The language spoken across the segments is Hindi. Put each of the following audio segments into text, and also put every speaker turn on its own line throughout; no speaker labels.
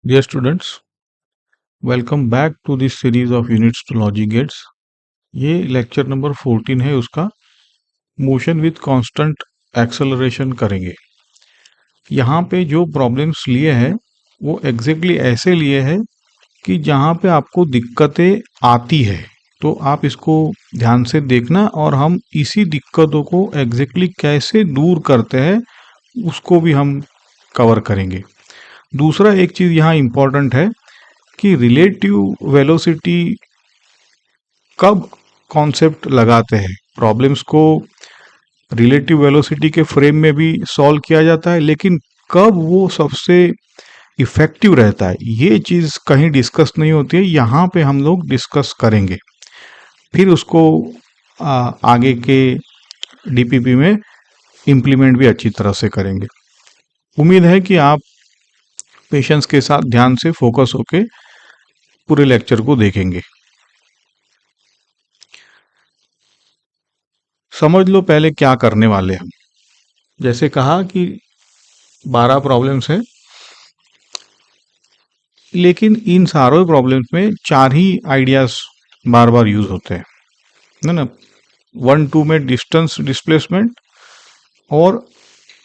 Dear students, welcome back to this series of units to logic gates. ये लेक्चर नंबर 14 है उसका मोशन विथ कांस्टेंट एक्सेलरेशन करेंगे। यहाँ पे जो प्रॉब्लम्स लिए हैं वो एग्जैक्टली ऐसे लिए हैं कि जहाँ पे आपको दिक्कतें आती है तो आप इसको ध्यान से देखना और हम इसी दिक्कतों को एग्जैक्टली कैसे दूर करते हैं उसको भी हम कवर करेंगे। दूसरा एक चीज़ यहाँ इम्पॉर्टेंट है कि रिलेटिव वेलोसिटी कब कॉन्सेप्ट लगाते हैं। प्रॉब्लम्स को रिलेटिव वेलोसिटी के फ्रेम में भी सॉल्व किया जाता है, लेकिन कब वो सबसे इफेक्टिव रहता है ये चीज़ कहीं डिस्कस नहीं होती है। यहाँ पे हम लोग डिस्कस करेंगे, फिर उसको आगे के डीपीपी में इम्प्लीमेंट भी अच्छी तरह से करेंगे। उम्मीद है कि आप पेशेंस के साथ ध्यान से फोकस होके पूरे लेक्चर को देखेंगे। समझ लो पहले क्या करने वाले हम। जैसे कहा कि 12 प्रॉब्लम्स हैं, लेकिन इन सारों प्रॉब्लम्स में 4 ही आइडियाज बार बार यूज होते हैं, है ना। 1, 2 में डिस्टेंस डिस्प्लेसमेंट और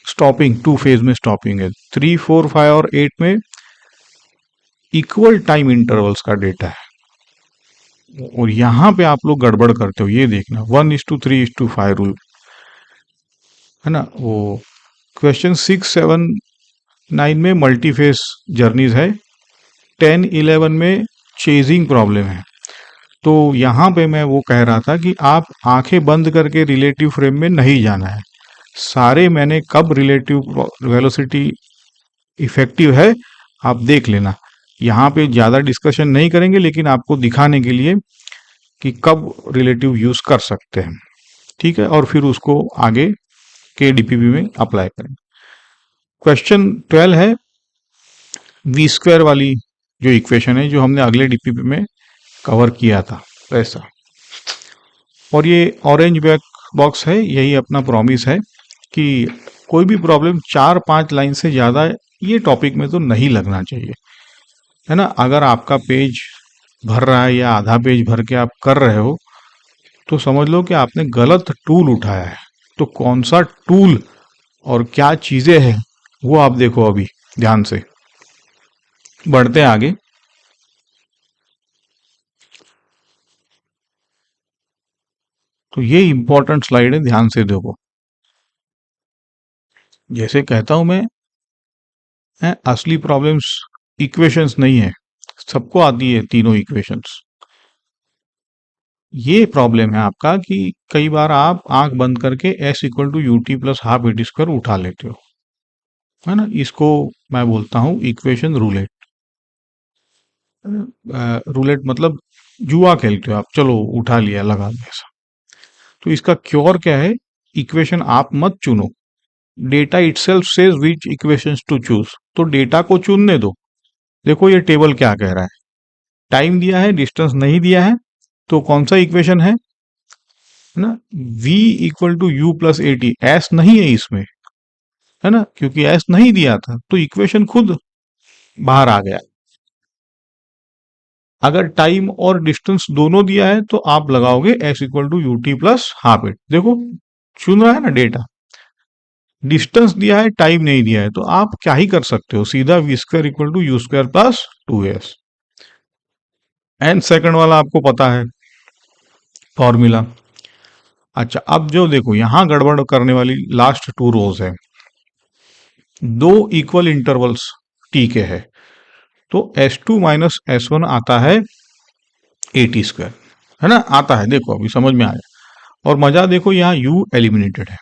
स्टॉपिंग, 2 फेज में स्टॉपिंग है। 3, 4, 5 और 8 में इक्वल टाइम इंटरवल्स का डेटा है। और यहाँ पे आप लोग गड़बड़ करते हो, ये देखना 1:3:5 रूल, है ना। वो क्वेश्चन 6, 7, 9 में मल्टी फेस जर्नीज है। 10, 11 में चेजिंग प्रॉब्लम है। तो यहाँ पे मैं वो कह रहा था कि आप आंखें बंद करके रिलेटिव फ्रेम में नहीं जाना है। सारे मैंने कब रिलेटिव वेलोसिटी इफेक्टिव है आप देख लेना। यहाँ पे ज़्यादा डिस्कशन नहीं करेंगे, लेकिन आपको दिखाने के लिए कि कब रिलेटिव यूज कर सकते हैं, ठीक है। और फिर उसको आगे के डीपीपी में अप्लाई करेंगे। क्वेश्चन 12 है वी स्क्वायर वाली जो इक्वेशन है, जो हमने अगले डीपीपी में कवर किया था ऐसा। और ये ऑरेंज बैक बॉक्स है, यही अपना प्रॉमिस है कि कोई भी प्रॉब्लम 4-5 लाइन से ज़्यादा ये टॉपिक में तो नहीं लगना चाहिए, है ना। अगर आपका पेज भर रहा है या आधा पेज भर के आप कर रहे हो तो समझ लो कि आपने गलत टूल उठाया है। तो कौन सा टूल और क्या चीज़ें हैं वो आप देखो अभी ध्यान से। बढ़ते हैं आगे। तो ये इंपॉर्टेंट स्लाइड है, ध्यान से देखो। जैसे कहता हूं मैं, असली प्रॉब्लम्स इक्वेशंस नहीं है, सबको आती है तीनों इक्वेशंस। ये प्रॉब्लम है आपका कि कई बार आप आंख बंद करके s=ut+12 उठा लेते हो, है ना। इसको मैं बोलता हूं इक्वेशन रूलेट। रूलेट मतलब जुआ खेलते हो आप, चलो उठा लिया लगा दिया ऐसा। तो इसका क्योर क्या है, इक्वेशन आप मत चुनो, data itself says which equations to choose. तो डेटा को चुनने दो। देखो ये टेबल क्या कह रहा है, टाइम दिया है, डिस्टेंस नहीं दिया है, तो कौन सा इक्वेशन है ना, v=u+80। एस नहीं है इसमें, है ना, क्योंकि एस नहीं दिया था तो इक्वेशन खुद बाहर आ गया। अगर टाइम और डिस्टेंस दोनों दिया है तो आप लगाओगे s=ut+12। देखो चुन रहा है ना डेटा। डिस्टेंस दिया है, टाइम नहीं दिया है, तो आप क्या ही कर सकते हो, सीधा v²= u²+2s। एन सेकंड वाला आपको पता है फॉर्मूला। अच्छा, अब जो देखो यहां गड़बड़ करने वाली लास्ट 2 रोज है, 2 इक्वल इंटरवल्स टी के है, तो s2 - s1 आता है at², है ना, आता है। देखो अभी समझ में आया। और मजा देखो, यहाँ u एलिमिनेटेड है।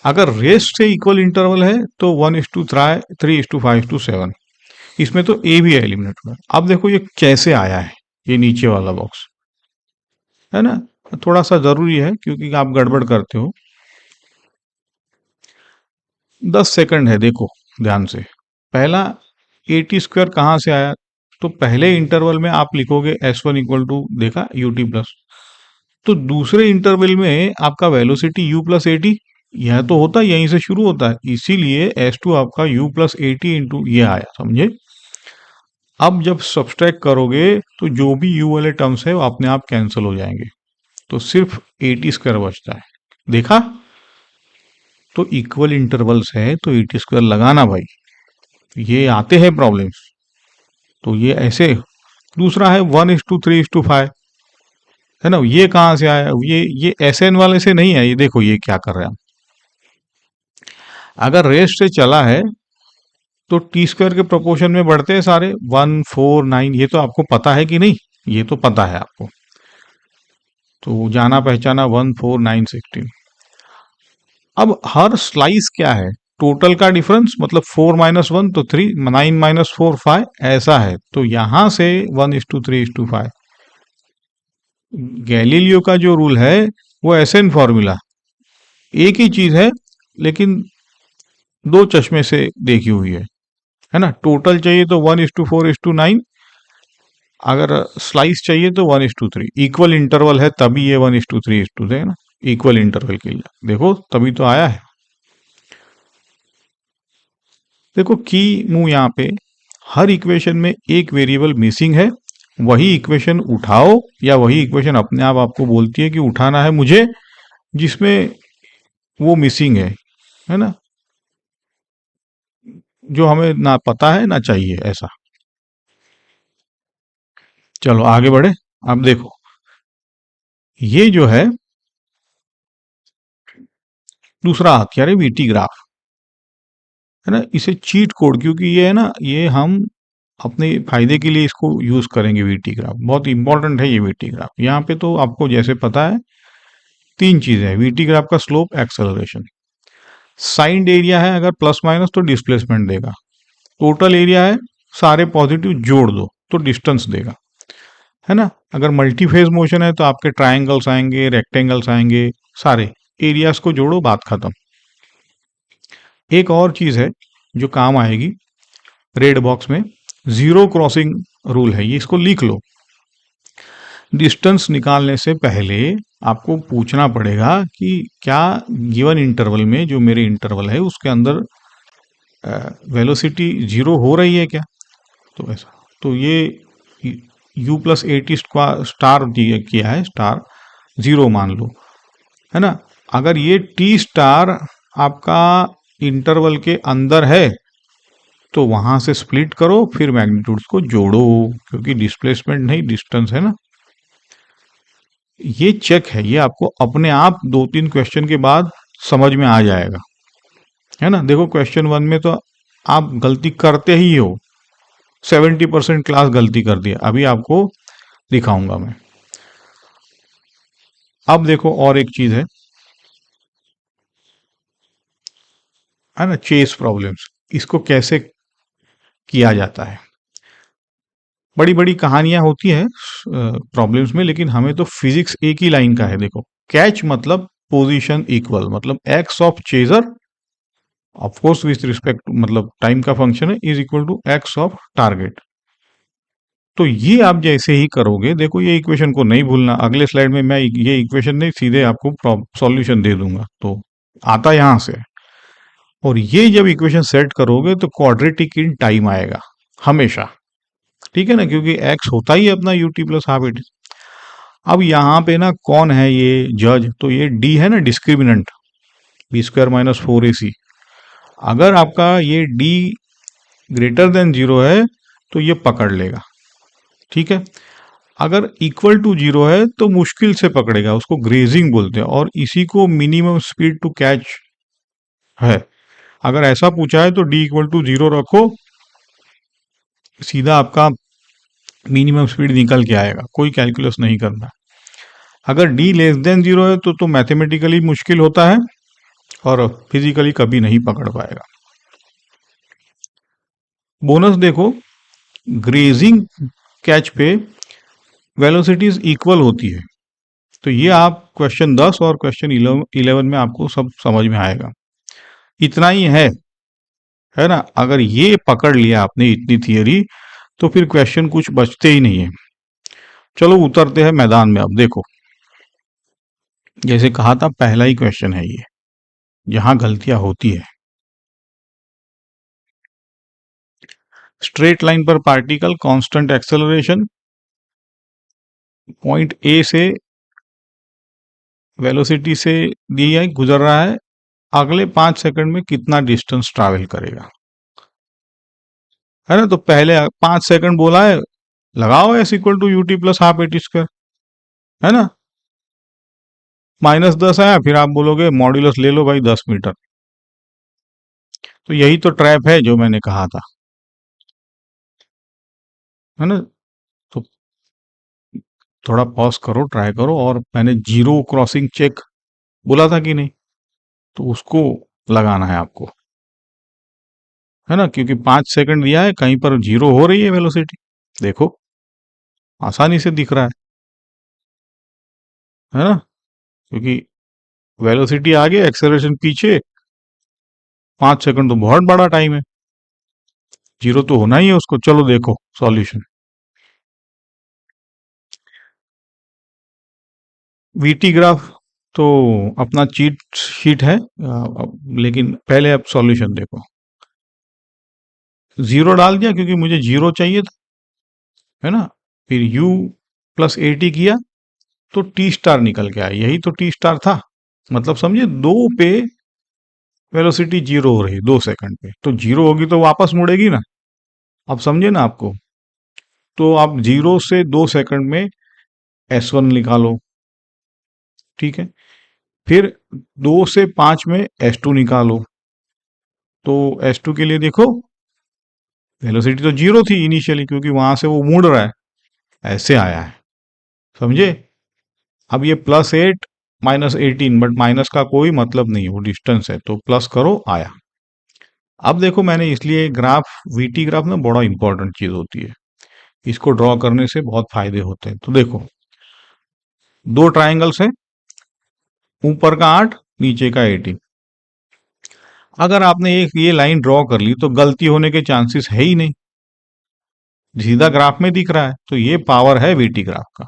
अगर रेस्ट से इक्वल इंटरवल है तो 1:3:5:7, इसमें तो a भी एलिमिनेट हुआ है। अब देखो ये कैसे आया है, ये नीचे वाला बॉक्स, है ना। थोड़ा सा जरूरी है क्योंकि आप गड़बड़ करते हो। 10 सेकंड है, देखो ध्यान से। पहला at² कहाँ से आया, तो पहले इंटरवल में आप लिखोगे s1 देखा ut+। तो दूसरे इंटरवल में आपका वेलोसिटी u+80, यह तो होता है, यहीं से शुरू होता है, इसीलिए s2 आपका u+80 इंटू ये आया, समझे। अब जब सब्सट्रैक्ट करोगे तो जो भी यू वाले टर्म्स है वो अपने आप कैंसिल हो जाएंगे, तो सिर्फ 80 स्क्वायर बचता है। देखा, तो इक्वल इंटरवल्स है तो 80 स्क्वायर लगाना भाई, ये आते हैं प्रॉब्लम्स। तो ये ऐसे। दूसरा है 1:3:5, है ना, ये कहाँ से आया, ये एस एन वाले से नहीं है, ये देखो ये क्या कर रहे हैं। अगर रेस्ट से चला है तो टी स्क्वायर के प्रोपोर्शन में बढ़ते हैं सारे, 1, 4, 9, ये तो आपको पता है कि नहीं, ये तो पता है आपको। तो जाना पहचाना 1, 4, 9, 16। अब हर स्लाइस क्या है, टोटल का डिफरेंस, मतलब 4 - 1 तो 3, 9 - 4 5, ऐसा है। तो यहां से 1:3:5, गैलीलियो का जो रूल है वो एसएन फॉर्मूला, एक ही चीज है लेकिन दो चश्मे से देखी हुई है ना। टोटल चाहिए तो 1:4:9, अगर स्लाइस चाहिए तो 1:3। इक्वल इंटरवल है तभी ये 1:3 है ना, इक्वल इंटरवल के लिए देखो तभी तो आया है। देखो की मूव यहाँ पे, हर इक्वेशन में एक वेरिएबल मिसिंग है, वही इक्वेशन उठाओ या वही इक्वेशन अपने आप आपको बोलती है कि उठाना है मुझे जिसमें वो मिसिंग है ना, जो हमें ना पता है ना चाहिए, ऐसा। चलो आगे बढ़े। अब देखो ये जो है दूसरा हथियार है वीटी ग्राफ, है ना। इसे चीट कोड, क्योंकि ये है ना, ये हम अपने फायदे के लिए इसको यूज करेंगे। वीटी ग्राफ बहुत इंपॉर्टेंट है, ये वीटी ग्राफ। यहाँ पे तो आपको जैसे पता है तीन चीजें हैं वीटी ग्राफ का, स्लोप, एक्सेलरेशन। साइंड एरिया है अगर प्लस माइनस तो डिस्प्लेसमेंट देगा, टोटल एरिया है सारे पॉजिटिव जोड़ दो तो डिस्टेंस देगा, है ना। अगर मल्टी फेज मोशन है तो आपके ट्रायंगल्स आएंगे, रेक्टेंगल्स आएंगे, सारे एरियाज को जोड़ो, बात खत्म। एक और चीज है जो काम आएगी रेड बॉक्स में, जीरो क्रॉसिंग रूल है, ये इसको लिख लो। डिस्टेंस निकालने से पहले आपको पूछना पड़ेगा कि क्या गिवन इंटरवल में, जो मेरे इंटरवल है उसके अंदर वेलोसिटी जीरो हो रही है क्या। तो ऐसा, तो ये U+80 स्टार किया है, स्टार जीरो मान लो, है ना। अगर ये टी स्टार आपका इंटरवल के अंदर है तो वहां से स्प्लिट करो, फिर मैग्नीट्यूड्स को जोड़ो, क्योंकि डिस्प्लेसमेंट नहीं डिस्टेंस है ना। ये चेक है, ये आपको अपने आप 2-3 क्वेश्चन के बाद समझ में आ जाएगा, है ना। देखो क्वेश्चन 1 में तो आप गलती करते ही हो, 70% क्लास गलती कर दिया, अभी आपको दिखाऊंगा मैं। अब देखो और एक चीज है ना, चेस प्रॉब्लम्स, इसको कैसे किया जाता है। बड़ी बड़ी कहानियां होती है प्रॉब्लम्स में, लेकिन हमें तो फिजिक्स एक ही लाइन का है। देखो कैच मतलब पोजीशन इक्वल, मतलब x of chaser, of course with respect, मतलब टाइम का फंक्शन है, is equal to x of target. तो ये आप जैसे ही करोगे, देखो ये इक्वेशन को नहीं भूलना, अगले स्लाइड में मैं ये इक्वेशन नहीं सीधे आपको सॉल्यूशन दे दूंगा, तो आता यहां से। और ये जब इक्वेशन सेट करोगे तो क्वाड्रेटिक इन टाइम आएगा हमेशा, ठीक है ना, क्योंकि एक्स होता ही है अपना ut+12. अब यहाँ पे ना कौन है ये जज, तो ये डी है ना, डिस्क्रिमिनेंट, B² - 4AC। अगर आपका ये डी ग्रेटर देन 0 है तो ये पकड़ लेगा, ठीक है। अगर इक्वल टू 0 है तो मुश्किल से पकड़ेगा, उसको ग्रेजिंग बोलते हैं, और इसी को मिनिमम स्पीड टू कैच है। अगर ऐसा पूछा है तो D = 0 रखो, सीधा आपका मिनिमम स्पीड निकल के आएगा, कोई कैलकुलस नहीं करना। अगर D <0 है तो मैथमेटिकली मुश्किल होता है और फिजिकली कभी नहीं पकड़ पाएगा। बोनस देखो, ग्रेजिंग कैच पे वेलोसिटीज इक्वल होती है, तो ये आप क्वेश्चन 10 और क्वेश्चन 11 में आपको सब समझ में आएगा। इतना ही है ना। अगर ये पकड़ लिया आपने इतनी थियरी, तो फिर क्वेश्चन कुछ बचते ही नहीं है। चलो उतरते हैं मैदान में। अब देखो जैसे कहा था, पहला ही क्वेश्चन है ये, जहां गलतियां होती है। स्ट्रेट लाइन पर particle constant acceleration, point A से वेलोसिटी से दी है गुजर रहा है, अगले 5 सेकंड में कितना डिस्टेंस ट्रैवल करेगा, है ना। तो पहले 5 सेकंड बोला है, लगाओ s equal to u t plus half a t square, है ना। -10 आया, फिर आप बोलोगे मॉड्यूलस ले लो भाई 10 मीटर। तो यही तो ट्रैप है जो मैंने कहा था, है ना। तो थोड़ा पॉज करो, ट्राई करो, और मैंने जीरो क्रॉसिंग चेक बोला था कि नहीं, तो उसको लगाना है आपको, है ना। क्योंकि 5 सेकंड दिया है, कहीं पर जीरो हो रही है वेलोसिटी, देखो आसानी से दिख रहा है ना। क्योंकि वेलोसिटी आगे, एक्सेलरेशन पीछे, 5 सेकंड तो बहुत बड़ा टाइम है, जीरो तो होना ही है उसको। चलो देखो सॉल्यूशन। वीटी ग्राफ तो अपना चीट शीट है, लेकिन पहले आप सॉल्यूशन देखो। जीरो डाल दिया क्योंकि मुझे जीरो चाहिए था, है ना। फिर u प्लस ए टी किया तो टी स्टार निकल के आया, यही तो टी स्टार था। मतलब समझे, दो पे वेलोसिटी जीरो हो रही है 2 सेकंड पे, तो जीरो होगी तो वापस मुड़ेगी ना। अब समझे ना आपको। तो आप 0 से 2 सेकंड में S1 निकालो, ठीक है। फिर 2 से 5 में S2 निकालो। तो S2 के लिए देखो, वेलोसिटी तो जीरो थी इनिशियली, क्योंकि वहां से वो मुड़ रहा है, ऐसे आया है, समझे। अब ये +8 -18, बट माइनस का कोई मतलब नहीं है, वो डिस्टेंस है, तो प्लस करो, आया। अब देखो, मैंने इसलिए ग्राफ, वीटी ग्राफ ना बड़ा इंपॉर्टेंट चीज होती है, इसको ड्रॉ करने से बहुत फायदे होते हैं। तो देखो, दो ट्राइंगल्स हैं, ऊपर का 8, नीचे का 18। अगर आपने एक ये लाइन ड्रॉ कर ली तो गलती होने के चांसेस है ही नहीं, सीधा ग्राफ में दिख रहा है, तो ये पावर है वीटी ग्राफ का।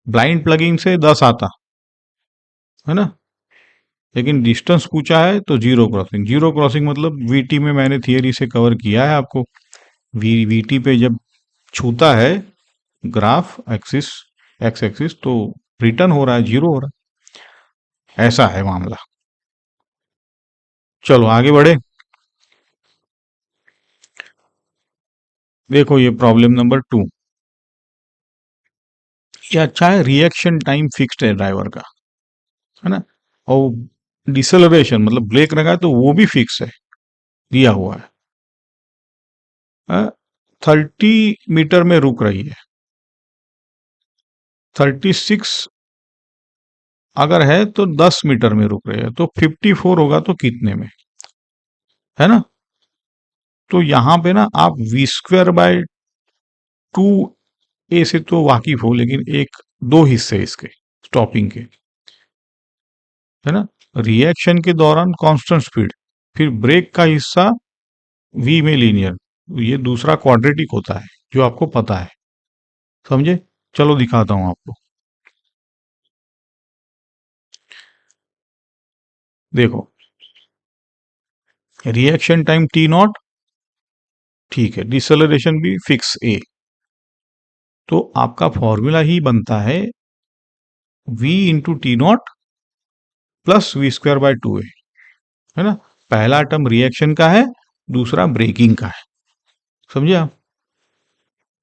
ब्लाइंड प्लगिंग से 10 आता, है ना। लेकिन डिस्टेंस पूछा है तो जीरो क्रॉसिंग। जीरो क्रॉसिंग मतलब वीटी में मैंने थियरी से कवर किया है आपको, वीटी पे जब छूता है ग्राफ एक्सिस, एक्स एक्सिस, तो रिटर्न हो रहा है, जीरो हो रहा है, ऐसा है मामला। चलो आगे बढ़े। देखो ये प्रॉब्लम नंबर 2, ये अच्छा है, रिएक्शन टाइम फिक्स्ड है ड्राइवर का, है ना। और डिसलरेशन मतलब ब्रेक लगा है तो वो भी फिक्स है, दिया हुआ है। 30 मीटर में रुक रही है, 36 अगर है तो 10 मीटर में रुक रही है, तो 54 होगा तो कितने में, है ना। तो यहां पे ना आप v² बाय 2 ए से तो वाकिफ हो, लेकिन एक दो हिस्से इसके स्टॉपिंग के, है ना। रिएक्शन के दौरान कांस्टेंट स्पीड, फिर ब्रेक का हिस्सा v में लीनियर, ये दूसरा क्वाड्रेटिक होता है जो आपको पता है, समझे। चलो दिखाता हूं आपको, देखो रिएक्शन टाइम t0, ठीक है, डिसलरेशन भी फिक्स a, तो आपका फॉर्मूला ही बनता है v × t0 प्लस v²/2a, है ना। पहला टर्म रिएक्शन का है, दूसरा ब्रेकिंग का है, समझे आप।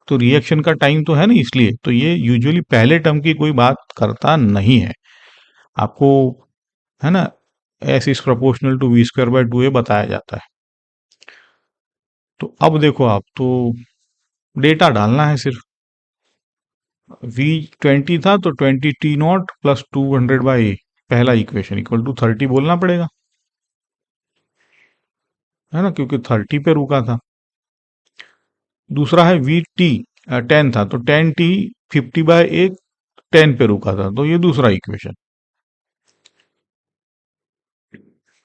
तो रिएक्शन का टाइम तो है ना, इसलिए तो ये यूजुअली पहले टर्म की कोई बात करता नहीं है आपको, है ना। S is proportional to v²/2a बताया जाता है। तो अब देखो, आप तो डेटा डालना है सिर्फ। v20 था तो 20 t0 प्लस 200/a, पहला इक्वेशन इक्वल टू 30 बोलना पड़ेगा, है ना, क्योंकि 30 पे रुका था। दूसरा है vt, 10 था तो 10t 50/a, 10 पे रुका था, तो ये दूसरा इक्वेशन,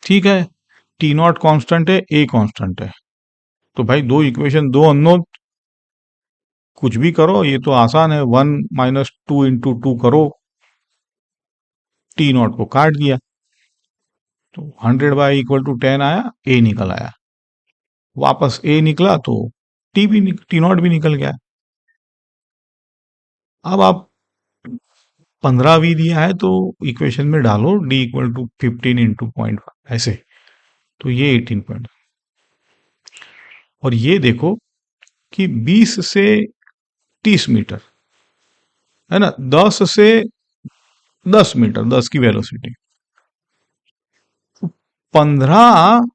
ठीक है। t0 कांस्टेंट है, a कांस्टेंट है, तो भाई दो इक्वेशन, दो अननोन, कुछ भी करो, ये तो आसान है, 1 - 2 × 2 करो, t0 को काट दिया, तो 100/(10) आया, a निकल आया, वापस ए निकला तो टी नॉट भी निकल गया। अब आप 15 दिया है तो इक्वेशन में डालो डी इक्वल टू 15 इंटू 0.5 ऐसे, तो ये 18 और ये देखो कि 20 से 30 मीटर है ना, 10 से 10 मीटर, 10 की वेलोसिटी, 15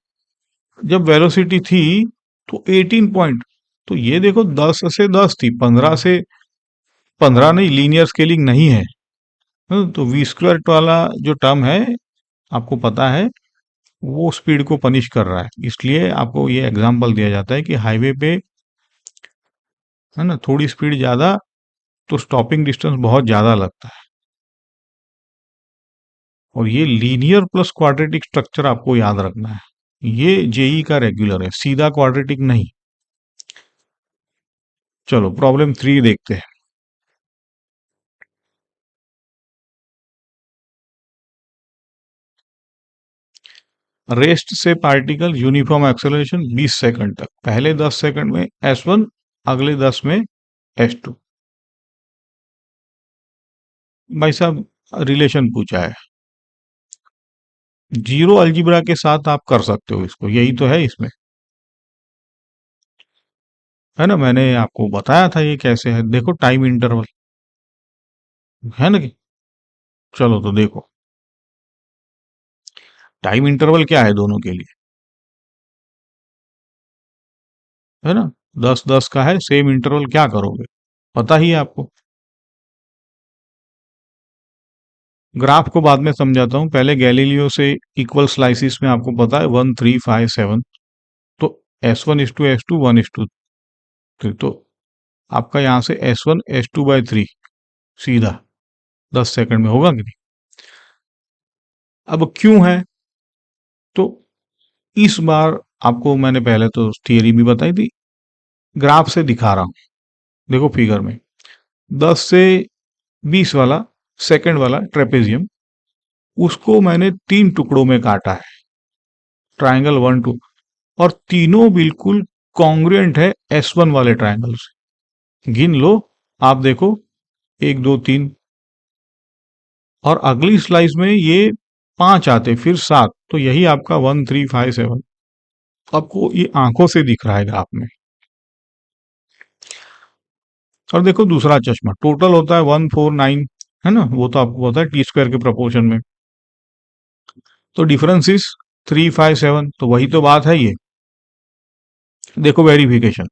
जब वेलोसिटी थी तो 18 पॉइंट, तो ये देखो 10 से 10 थी, 15 से 15 नहीं, लीनियर स्केलिंग नहीं है। तो वी स्क्वायर वाला जो टर्म है आपको पता है वो स्पीड को पनिश कर रहा है, इसलिए आपको ये एग्जांपल दिया जाता है कि हाईवे पे है ना थोड़ी स्पीड ज्यादा तो स्टॉपिंग डिस्टेंस बहुत ज्यादा लगता है। और ये लीनियर प्लस क्वाड्रेटिक स्ट्रक्चर आपको याद रखना है, ये जेई का रेगुलर है, सीधा क्वाड्रेटिक नहीं। चलो प्रॉब्लम 3 देखते हैं। रेस्ट से पार्टिकल यूनिफॉर्म एक्सेलरेशन 20 सेकंड तक, पहले 10 सेकंड में S1, अगले 10 में S2। भाई साहब रिलेशन पूछा है, जीरो अलजीब्रा के साथ आप कर सकते हो इसको, यही तो है इसमें, है ना, मैंने आपको बताया था ये कैसे है, देखो टाइम इंटरवल है ना कि, चलो तो देखो टाइम इंटरवल क्या है दोनों के लिए, है ना, 10-10 का है, सेम इंटरवल, क्या करोगे पता ही है आपको। ग्राफ को बाद में समझाता हूं, पहले गैलीलियो से इक्वल स्लाइसिस में आपको पता है 1 3 5 7, तो S1:S2 1:3, तो आपका यहां से S1 S2/3 सीधा 10 सेकंड में होगा कि नहीं। अब क्यों है, तो इस बार आपको मैंने पहले तो थियरी भी बताई थी, ग्राफ से दिखा रहा हूं, देखो फिगर में 10 से 20 वाला सेकंड वाला ट्रेपेजियम, उसको मैंने 3 टुकड़ों में काटा है, ट्राइंगल 1 2, और तीनों बिल्कुल कॉन्ग्रुएंट है S1 वाले ट्राइंगल से, गिन लो आप देखो 1 2 3, और अगली स्लाइस में ये 5 आते, फिर 7, तो यही आपका 1 3 5 7 आपको ये आंखों से दिख रहा है ग्राफ में। और देखो दूसरा चश्मा टोटल होता है 1 4 9, है ना, वो तो आपको पता है टी स्क्वायर के प्रोपोर्शन में, तो डिफरेंस इज 3 5 7, तो वही तो बात है ये। देखो verification,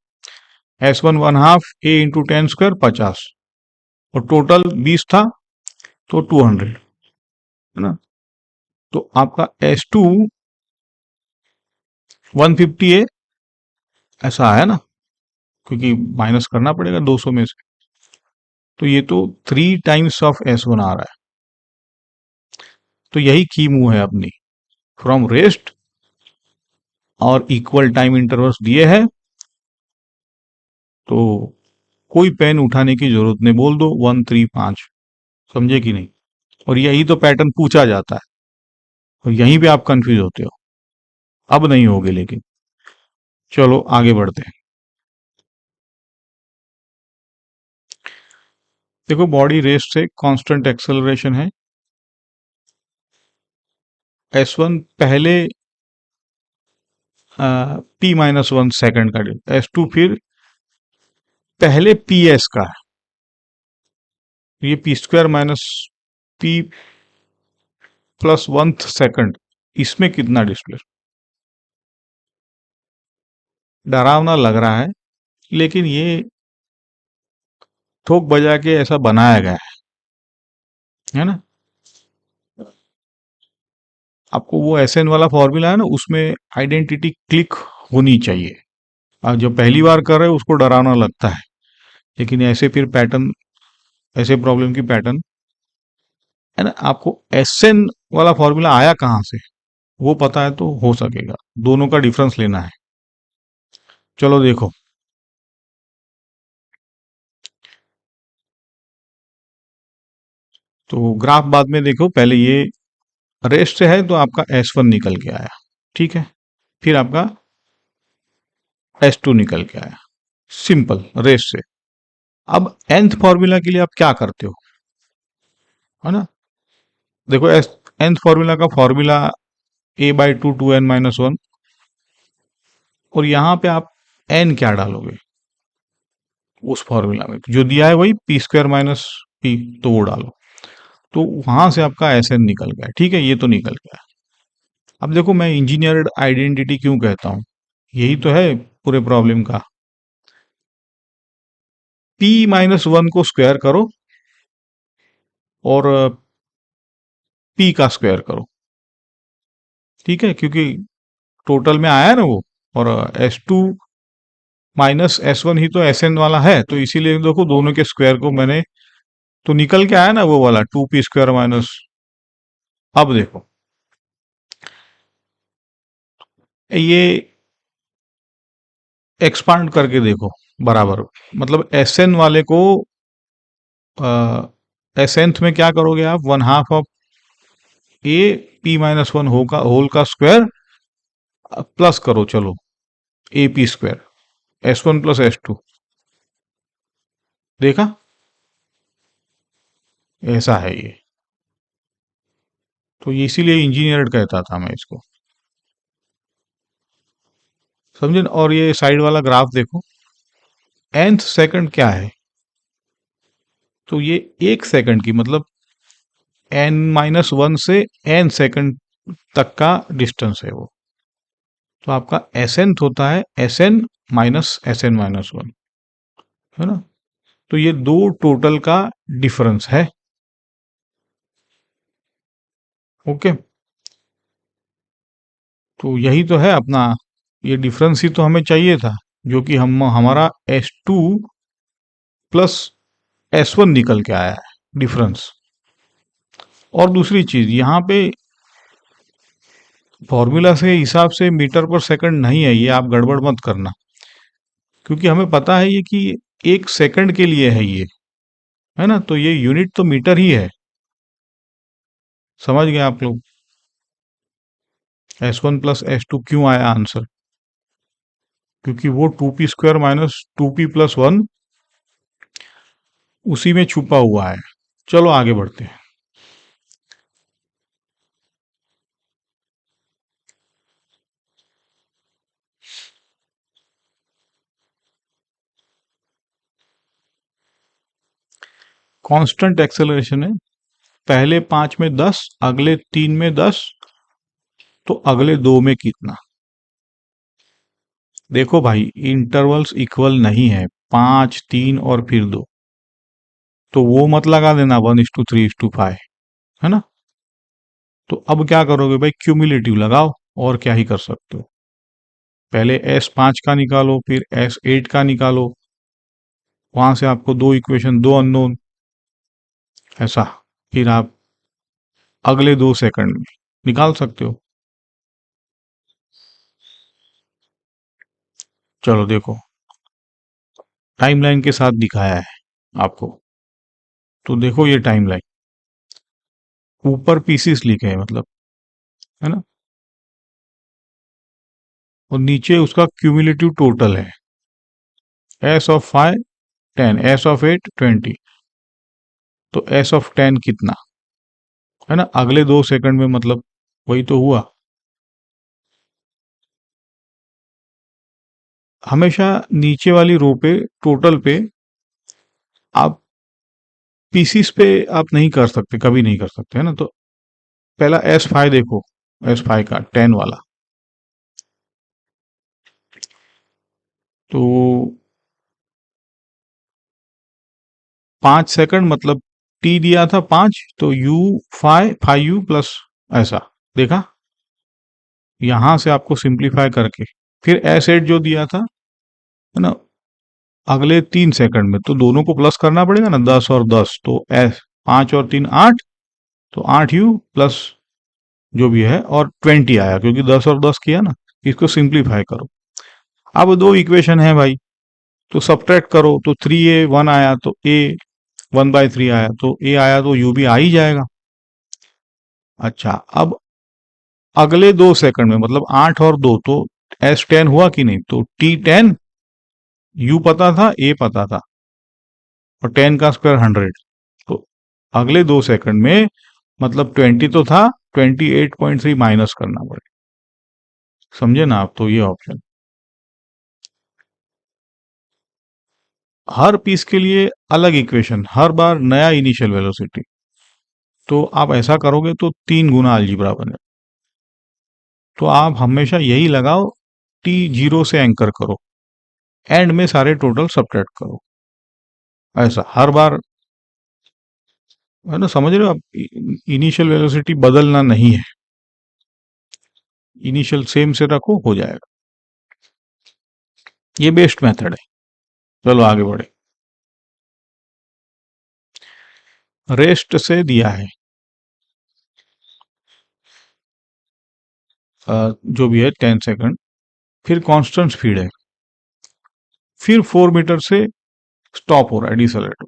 S1 1/2 A into 10 square 50, और टोटल 20 था तो 200, है ना, तो आपका S2 150 A ऐसा आया ना, क्योंकि माइनस करना पड़ेगा 200 में से, तो ये तो 3 टाइम्स ऑफ S1 आ रहा है। तो यही की मूव है अपनी, फ्रॉम रेस्ट और इक्वल टाइम इंटरवल्स दिए हैं, तो कोई पेन उठाने की जरूरत नहीं, बोल दो 1 3 5, समझे कि नहीं। और यही तो पैटर्न पूछा जाता है, और यहीं पे आप कंफ्यूज होते हो, अब नहीं होगे लेकिन। चलो आगे बढ़ते हैं। देखो बॉडी रेस्ट से कांस्टेंट एक्सेलरेशन है, S1 पहले T-1 सेकंड का, S2 फिर पहले PS का है, ये P² - P+1 सेकंड, इसमें कितना डिस्प्लेस, डरावना लग रहा है लेकिन ये ठोक बजा के ऐसा बनाया गया है ना। आपको वो SN वाला फॉर्मूला है ना, उसमें आइडेंटिटी क्लिक होनी चाहिए, और जो पहली बार कर रहे हैं उसको डरावना लगता है, लेकिन ऐसे फिर पैटर्न, ऐसे प्रॉब्लम की पैटर्न, है ना, आपको SN वाला फॉर्मूला आया कहाँ से वो पता है तो हो सकेगा, दोनों का डिफरेंस लेना है। चलो देखो, तो ग्राफ बाद में देखो, पहले ये रेस्ट से है तो आपका S1 निकल के आया, ठीक है, फिर आपका S2 निकल के आया, सिंपल रेस से। अब nth फॉर्मूला के लिए आप क्या करते हो, है ना? देखो nth फॉर्मूला का फॉर्मूला a/2 2n-1, और यहां पे आप n क्या डालोगे उस फॉर्मूला में, जो दिया है वही p² - p, तो वो डालो, तो वहां से आपका Sn निकल गया। ठीक है, ये तो निकल गया। अब देखो, मैं इंजीनियर्ड आइडेंटिटी क्यों कहता हूं, यही तो है पूरे प्रॉब्लम का। p-1 को स्क्वायर करो और p का स्क्वायर करो, ठीक है, क्योंकि टोटल में आया ना वो, और S2 माइनस S1 ही तो Sn वाला है, तो इसीलिए देखो दोनों के स्क्वायर को मैंने, तो निकल के आया ना वो वाला 2p² माइनस। अब देखो ये एक्सपांड करके देखो बराबर, मतलब Sn वाले को Snth में क्या करोगे आप, 1/2 ऑफ a p-1 होगा होल का स्क्वायर, प्लस करो चलो AP² S1 + S2, देखा, ऐसा है ये। तो इसीलिए इंजीनियर्ड कहता था मैं इसको, समझे? और ये साइड वाला ग्राफ देखो, nth सेकंड क्या है, तो ये 1 सेकंड की, मतलब n-1 से n सेकंड तक का डिस्टेंस है वो, तो आपका Snth होता है Sn माइनस Sn-1, है ना? तो ये दो टोटल का डिफरेंस है। ओके, तो यही तो है अपना, ये डिफरेंस ही तो हमें चाहिए था, जो कि हम हमारा S2 प्लस S1 निकल के आया है डिफरेंस। और दूसरी चीज यहाँ पे फॉर्मूला से हिसाब से मीटर पर सेकंड नहीं है, ये आप गड़बड़ मत करना, क्योंकि हमें पता है ये कि 1 सेकंड के लिए है ये, है ना? तो ये यूनिट तो मीटर ही है, समझ गए आप लोग? S1 + S2 क्यों आया आंसर, क्योंकि वो 2p² माइनस 2p+1 उसी में छुपा हुआ है। चलो आगे बढ़ते हैं। कांस्टेंट एक्सेलरेशन है, पहले 5 में 10, अगले 3 में 10, तो अगले 2 में कितना? देखो भाई, इंटरवल्स इक्वल नहीं है, 5, 3 और फिर 2, तो वो मत लगा देना 1:3:5, है ना? तो अब क्या करोगे भाई, क्यूमुलेटिव लगाओ, और क्या ही कर सकते हो। पहले S5 का निकालो, फिर S8 का निकालो, वहां से आपको दो इक्वेशन, दो अननोन, ऐसा, फिर आप अगले 2 सेकंड में निकाल सकते हो। चलो देखो, टाइमलाइन के साथ दिखाया है आपको, तो देखो ये टाइमलाइन, ऊपर पीसीस लिखे हैं मतलब, है ना, और नीचे उसका क्यूमुलेटिव टोटल है, S(5) 10, S(8) 20, तो S(10) कितना, है ना, अगले 2 सेकंड में, मतलब वही तो हुआ। हमेशा नीचे वाली रो पे, टोटल पे, आप पीसीस पे आप नहीं कर सकते, कभी नहीं कर सकते, है ना? तो पहला S5 देखो, S5 का 10 वाला, तो 5 सेकंड, मतलब T दिया था 5, तो U 5 प्लस, ऐसा, देखा, यहां से आपको सिंप्लीफाई करके, फिर S8 जो दिया था, है ना, अगले 3 सेकंड में, तो दोनों को प्लस करना पड़ेगा ना, 10 और 10, तो 5 और 3 8, तो 8U प्लस जो भी है, और 20 आया, क्योंकि 10 और 10 किया ना। इसको सिंप्लीफाई करो, अब दो इक्वेशन है भाई, तो सब्ट्रैक्ट करो, तो 3A 1 आया, तो A 1/3 आया, तो A आया, तो U भी आ ही जाएगा। अच्छा, अब अगले 2 सेकंड में, मतलब 8 और 2, तो S10 हुआ कि नहीं, तो T10 U पता था, A पता था, और 10 का स्क्वायर 100, तो अगले 2 सेकंड में मतलब 20 तो था, 28.3 माइनस करना पड़े। समझे ना आप? तो ये ऑप्शन हर पीस के लिए अलग इक्वेशन, हर बार नया इनिशियल वेलोसिटी। तो आप ऐसा करोगे तो 3 गुना अलजीब्रा बने। तो आप हमेशा यही लगाओ, T0 से एंकर करो, एंड में सारे टोटल सबट्रैक्ट करो, ऐसा हर बार, है ना? समझ रहे हो आप? इनिशियल वेलोसिटी बदलना नहीं है, इनिशियल सेम से रखो, हो जाएगा। ये बेस्ट मेथड है। चलो आगे बढ़े। रेस्ट से दिया है, जो भी है 10 सेकंड, फिर कांस्टेंट स्पीड है, फिर 4 मीटर से स्टॉप हो रहा है डिसलेटर।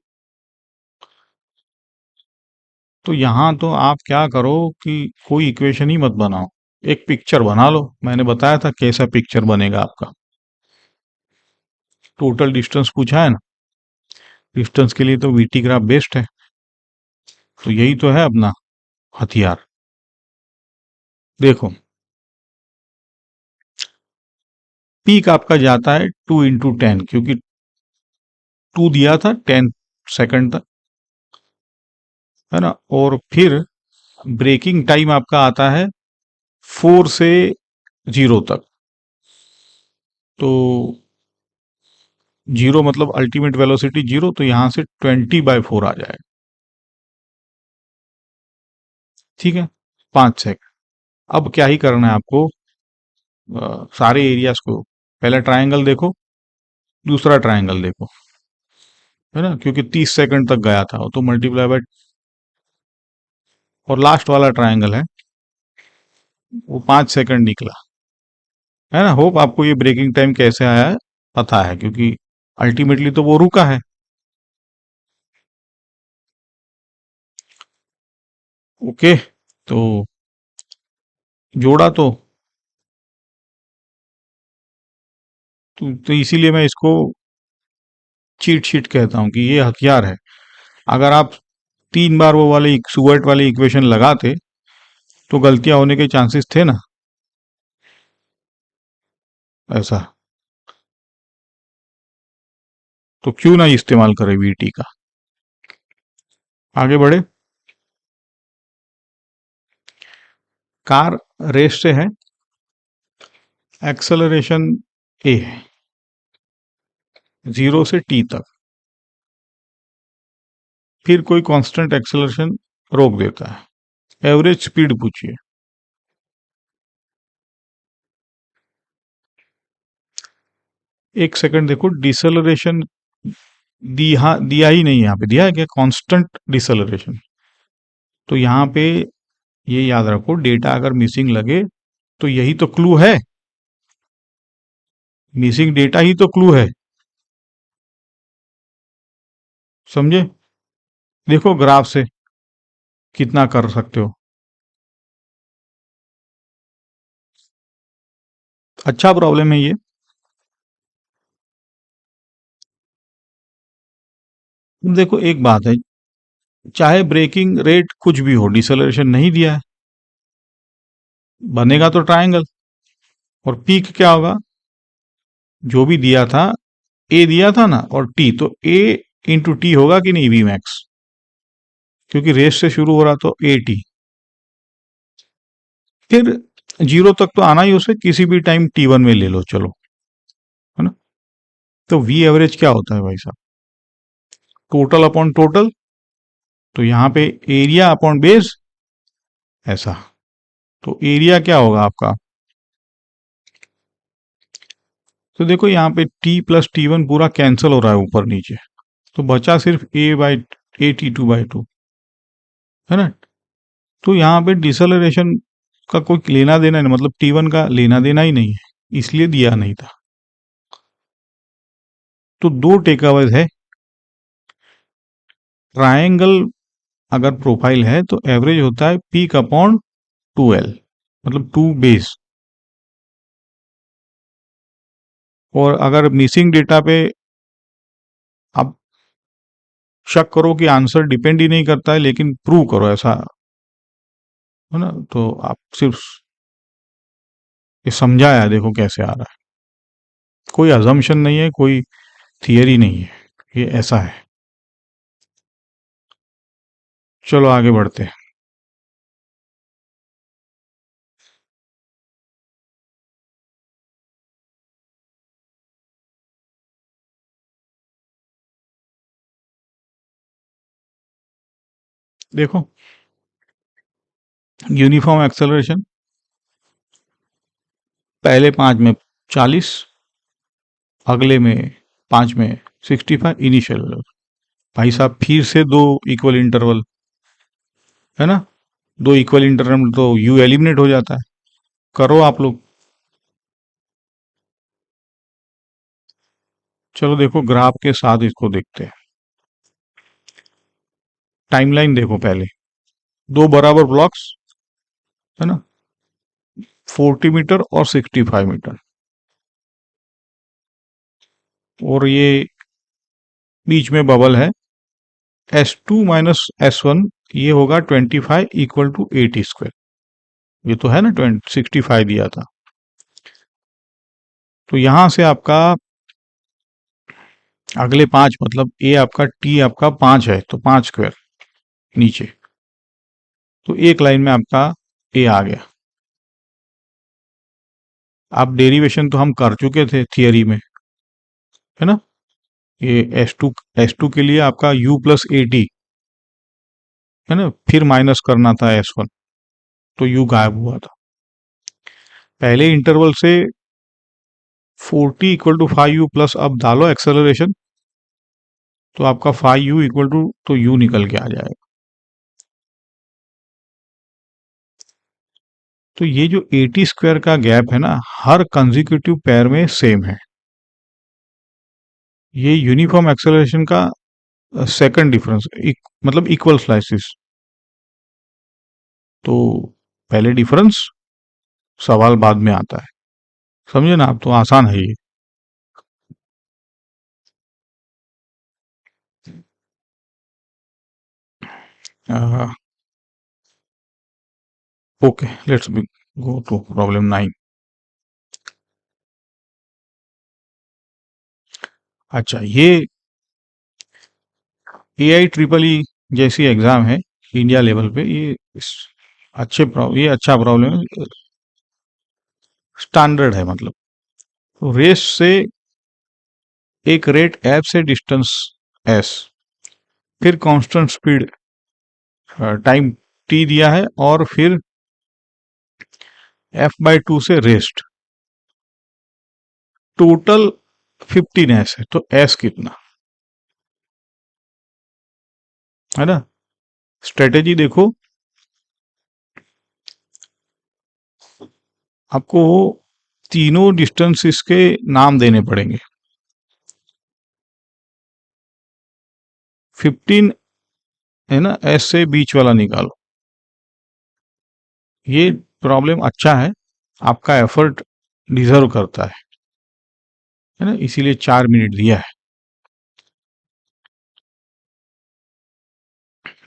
तो यहां तो आप क्या करो कि कोई इक्वेशन ही मत बनाओ, एक पिक्चर बना लो। मैंने बताया था कैसा पिक्चर बनेगा आपका। टोटल डिस्टेंस पूछा है ना, डिस्टेंस के लिए तो वीटी ग्राफ बेस्ट है। तो यही तो है अपना हथियार। देखो, पीक आपका जाता है 2 × 10, क्योंकि 2 दिया था 10 सेकंड तक, है ना? और फिर ब्रेकिंग टाइम आपका आता है 4 से 0 तक। तो 0 मतलब अल्टीमेट वेलोसिटी 0, तो यहां से 20/4 आ जाएगा। ठीक है, 5 सेकंड। अब क्या ही करना है आपको, सारे एरियाज को, पहला ट्रायंगल देखो, दूसरा ट्रायंगल देखो, है ना? क्योंकि 30 सेकंड तक गया था, तो मल्टीप्लाई बाय, और लास्ट वाला ट्रायंगल है वो 5 सेकंड निकला, है ना? होप आपको ये ब्रेकिंग टाइम कैसे आया है पता है, क्योंकि अल्टीमेटली तो वो रुका है। ओके, तो जोड़ा तो इसीलिए मैं इसको चीट शीट कहता हूं कि ये हथियार है। अगर आप 3 बार वो वाले सुवर्ट वाली इक्वेशन लगाते तो गलतियां होने के चांसेस थे ना, ऐसा। तो क्यों ना इस्तेमाल करें वीटी का। आगे बढ़े। कार रेस से है, एक्सेलरेशन ए है, 0 से T तक, फिर कोई कांस्टेंट एक्सेलरेशन रोक देता है। एवरेज स्पीड पूछिए। 1 सेकंड देखो, डिसलरेशन दिया ही नहीं, यहाँ पे दिया है क्या? Constant deceleration. तो यहाँ पे ये याद रखो, डेटा अगर मिसिंग लगे तो यही तो क्लू है, मिसिंग डेटा ही तो क्लू है। समझे? देखो ग्राफ से कितना कर सकते हो। अच्छा प्रॉब्लम है ये। देखो एक बात है, चाहे ब्रेकिंग रेट कुछ भी हो, डिसलरेशन नहीं दिया है, बनेगा तो ट्रायंगल। और पीक क्या होगा? जो भी दिया था, ए दिया था ना, और टी, तो ए इंटू टी होगा कि नहीं, वी मैक्स, क्योंकि रेस से शुरू हो रहा तो ए टी। फिर 0 तक तो आना ही उसे, किसी भी टाइम T1 में ले लो, चलो, है ना? तो वी एवरेज क्या होता है भाई साहब? Total upon total. तो यहाँ पे एरिया अपॉन बेस, ऐसा। तो एरिया क्या होगा आपका? तो देखो यहाँ पे T+T1 पूरा कैंसिल हो रहा है ऊपर नीचे, तो बचा सिर्फ A/T2/2, है ना? तो यहाँ पे डिसलरेशन का कोई लेना देना नहीं, मतलब T1 का लेना देना ही नहीं है, इसलिए दिया नहीं था। तो दो टेक अवेज है। ट्रायंगल अगर प्रोफाइल है तो एवरेज होता है पीक अपॉन 2L, मतलब 2 बेस। और अगर मिसिंग डेटा पे आप शक करो कि आंसर डिपेंड ही नहीं करता है लेकिन प्रूव करो ऐसा, है ना, तो आप सिर्फ ये समझाया देखो कैसे आ रहा है। कोई अजम्पशन नहीं है, कोई थियरी नहीं है, ये ऐसा है। चलो आगे बढ़ते हैं। देखो, यूनिफॉर्म एक्सेलरेशन पहले 5 में 40, अगले में 5 में 65 इनिशियल। भाई साहब फिर से दो इक्वल इंटरवल, है ना, दो इक्वल इंटरवल तो यू एलिमिनेट हो जाता है। करो आप लोग। चलो देखो ग्राफ के साथ इसको देखते हैं। टाइमलाइन देखो पहले, दो बराबर ब्लॉक्स, है ना, 40 मीटर और 65 मीटर, और ये बीच में बबल है S2 - S1, ये होगा 25 इक्वल टू 80 स्क्वायर। ये तो है ना 65 दिया था। तो यहां से आपका अगले 5, मतलब ए आपका टी आपका 5 है तो 5 स्क्वायर नीचे, तो एक लाइन में आपका ए आ गया। आप डेरिवेशन तो हम कर चुके थे थियरी में, है ना, ये एस टू के लिए आपका u प्लस ए टी, है ना, फिर माइनस करना था S1, तो u गायब हुआ था। पहले इंटरवल से 40 इक्वल टू 5u प्लस अब डालो एक्सेलरेशन, तो आपका 5u इक्वल टू, तो u निकल के आ जाएगा। तो ये जो 80 स्क्वायर का गैप है ना, हर कंजिक्यूटिव पेयर में सेम है। ये यूनिफॉर्म एक्सेलरेशन का सेकंड डिफरेंस, मतलब इक्वल स्लाइसिस। तो पहले डिफरेंस, सवाल बाद में आता है, समझे ना आप, तो आसान है ये। Okay, let's go to problem 9। अच्छा, ये AI ट्रिपल ई जैसी एग्जाम है इंडिया लेवल पे, ये ये अच्छा प्रॉब्लम है, स्टैंडर्ड है मतलब। तो रेस से एक रेट एफ से डिस्टेंस एस, फिर कांस्टेंट स्पीड टाइम टी दिया है, और फिर F/2 से रेस्ट, टोटल 15s है, तो एस कितना, है ना। स्ट्रेटेजी देखो, आपको तीनों डिस्टेंसेस के नाम देने पड़ेंगे। 15 है ना, एस से बीच वाला निकालो। ये प्रॉब्लम अच्छा है, आपका एफर्ट डिजर्व करता है ना, इसीलिए 4 मिनट दिया है।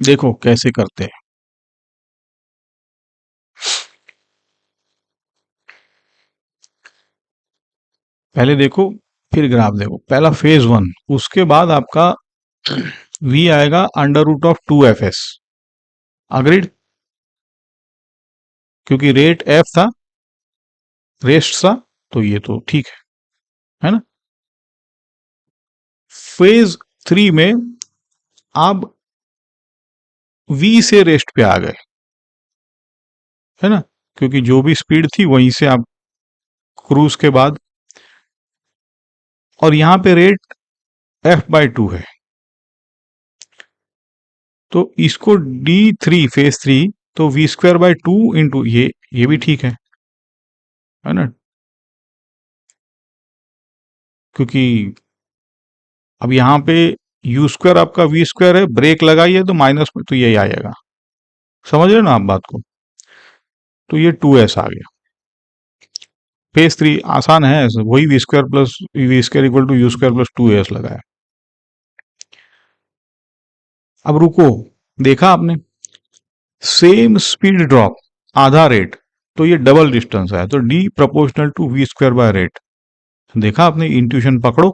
देखो कैसे करते हैं। पहले देखो, फिर ग्राफ देखो। पहला फेज 1, उसके बाद आपका v आएगा √2f(s). अग्रीड, क्योंकि रेट f था, रेस्ट था, तो ये तो ठीक है ना। फेज 3 में आप v से रेस्ट पे आ गए, है ना, क्योंकि जो भी स्पीड थी वहीं से आप क्रूज के बाद, और यहां पे रेट F/2 है, तो इसको फेज 3 तो v²/2 इंटू ये भी ठीक है ना, क्योंकि अब यहाँ पे u² आपका v² है, ब्रेक लगाइए तो माइनस में, तो यही आएगा। समझ रहे हो ना आप बात को, तो ये 2s आ गया। फेज 3 आसान है, वही v square plus v square equal to u square plus 2as लगा है। अब रुको, देखा आपने, सेम स्पीड ड्रॉप, आधा रेट, तो ये डबल डिस्टेंस है, तो d proportional to v square by rate. देखा आपने, इंट्यूशन पकड़ो,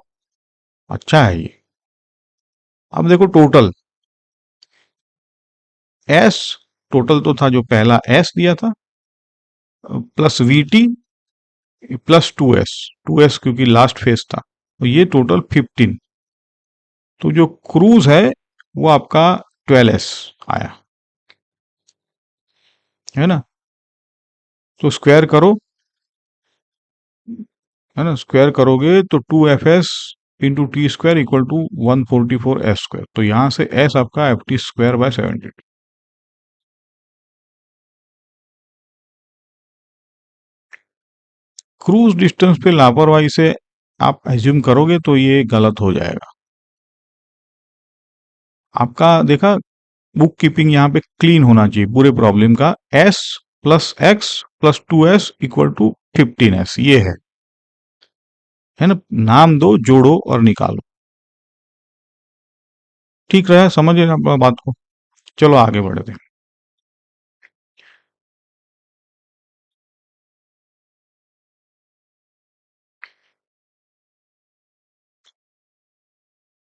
अच्छा है ये। अब देखो टोटल एस, टोटल तो था जो पहला एस दिया था, plus we T plus 2s क्योंकि लास्ट फेज था, तो ये टोटल 15। तो जो क्रूज है वो आपका 12s आया, है ना। तो स्क्वायर करो, है ना, स्क्वायर करोगे तो 2fs into t square equal to 144s square. तो यहां से s आपका ft square by 72। Cruise distance पे लापरवाही से आप एज्यूम करोगे तो ये गलत हो जाएगा। आपका देखा, बुक कीपिंग यहाँ पे क्लीन होना चाहिए पूरे प्रॉब्लम का। s plus x plus 2s equal to 15s, ये है ना। नाम दो, जोड़ो और निकालो। ठीक रहा, समझिए ना बात को। चलो आगे बढ़ते हैं।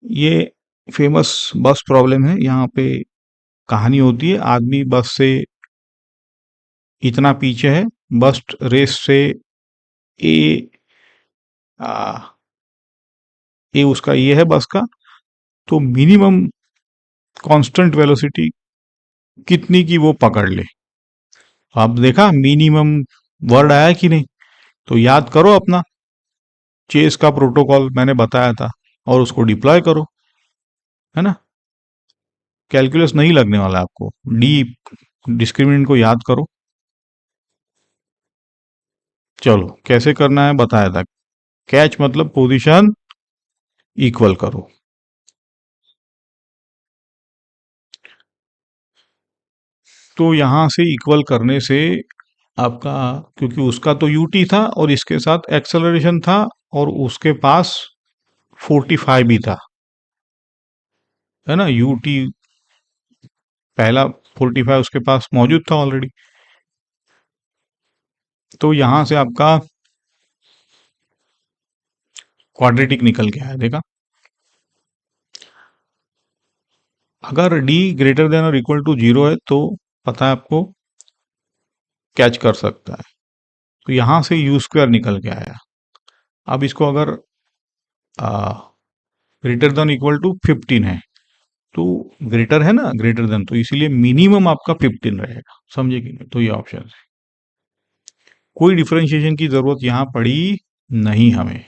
ये फेमस बस प्रॉब्लम है। यहाँ पे कहानी होती है, आदमी बस से इतना पीछे है, बस रेस से ए आ, ए उसका ये है बस का, तो मिनिमम कांस्टेंट वेलोसिटी कितनी की वो पकड़ ले। अब देखा मिनिमम वर्ड आया कि नहीं, तो याद करो अपना चेस का प्रोटोकॉल मैंने बताया था और उसको डिप्लॉय करो, है ना। कैलकुलस नहीं लगने वाला आपको, डी डिस्क्रिमिनेंट को याद करो। चलो कैसे करना है बताया था। कैच मतलब पोजीशन, इक्वल करो। तो यहां से इक्वल करने से आपका, क्योंकि उसका तो यूटी था और इसके साथ एक्सेलरेशन था, और उसके पास 45 भी था, है ना। यूटी पहला 45 उसके पास मौजूद था ऑलरेडी। तो यहां से आपका क्वाड्रेटिक निकल के आया, देखा। अगर डी ग्रेटर देन और इक्वल टू 0 है तो पता है आपको, कैच कर सकता है। तो यहां से यू स्क्वायर निकल के आया। अब इसको अगर ग्रेटर देन इक्वल टू 15 है, तो ग्रेटर है ना, ग्रेटर देन, तो इसीलिए मिनिमम आपका 15 रहेगा, समझे कि नहीं। तो ये ऑप्शन है, कोई डिफरेंशिएशन की जरूरत यहां पड़ी नहीं हमें,